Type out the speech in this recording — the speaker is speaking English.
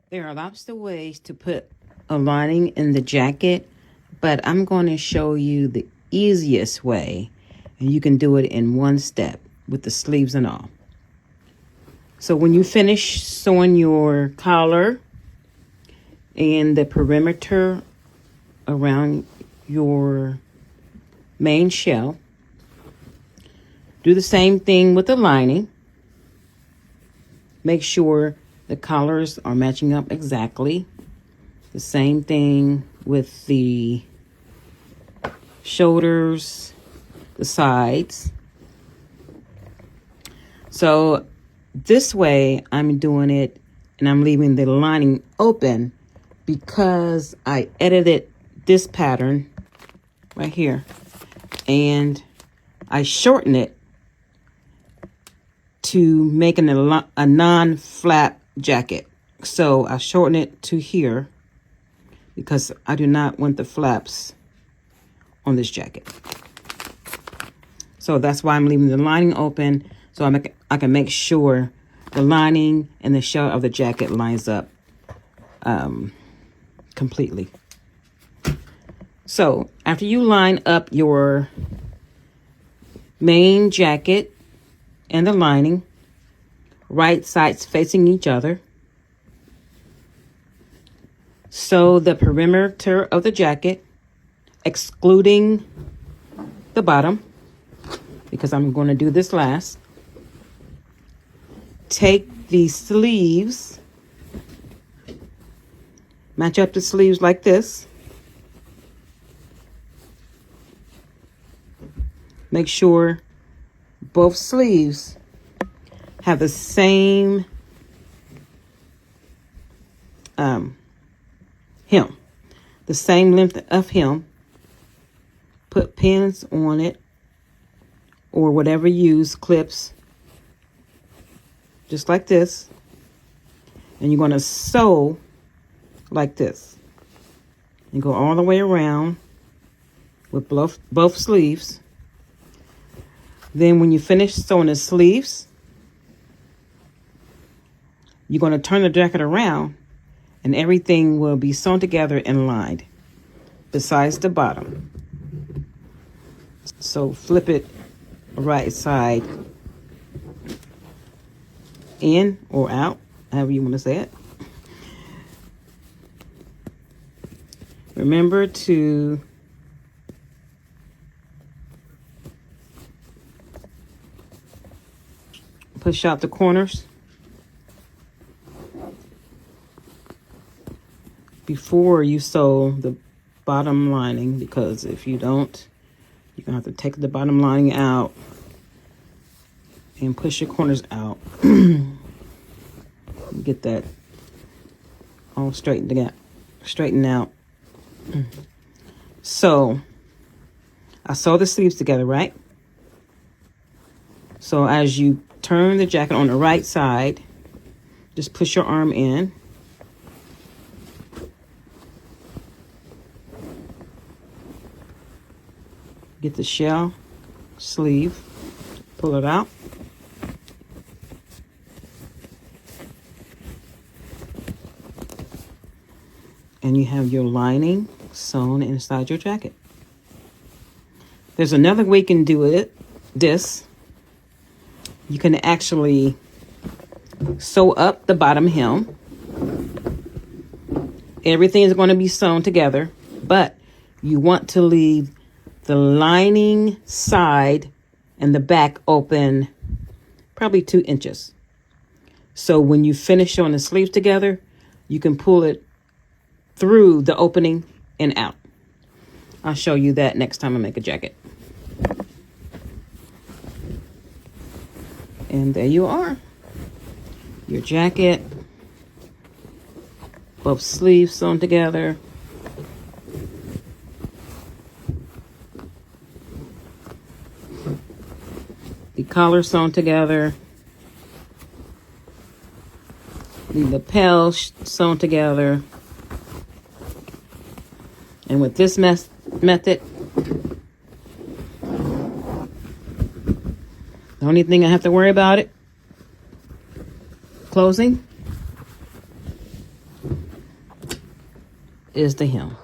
There are lots of ways to put a lining in the jacket, but I'm going to show you the easiest way, and you can do it in one step with the sleeves and all. So when you finish sewing your collar and the perimeter around your main shell, do the same thing with the lining. Make sure the collars are matching up exactly. The same thing with the shoulders, the sides. So this way I'm doing it, and I'm leaving the lining open because I edited this pattern right here, and I shorten it to make a non-flap jacket. So I shorten it to here because I do not want the flaps on this jacket. So that's why I'm leaving the lining open, so I can make sure the lining and the shell of the jacket lines up completely. So after you line up your main jacket and the lining, right sides facing each other, sew the perimeter of the jacket, excluding the bottom, because I'm going to do this last. Take the sleeves, match up the sleeves like this. Make sure both sleeves have the same hem, the same length of hem. Put pins on it or whatever you use, clips, just like this. And you're going to sew like this and go all the way around with both sleeves. Then when you finish sewing the sleeves, you're going to turn the jacket around and everything will be sewn together and lined besides the bottom. So flip it right side in or out, however you want to say it. Remember to push out the corners before you sew the bottom lining, because if you don't, you're going to have to take the bottom lining out and push your corners out. Get that all straightened out. So I sew the sleeves together, right? So as you turn the jacket on the right side, just push your arm in. Get the shell sleeve, pull it out. And you have your lining sewn inside your jacket. There's another way you can do this. You can actually sew up the bottom hem. Everything is going to be sewn together, but you want to leave the lining side and the back open probably 2 inches. So when you finish sewing the sleeves together, you can pull it through the opening and out. I'll show you that next time I make a jacket. And there you are. Your jacket. Both sleeves sewn together. The collar sewn together. The lapel sewn together. And with this method, the only thing I have to worry about it closing is the hem.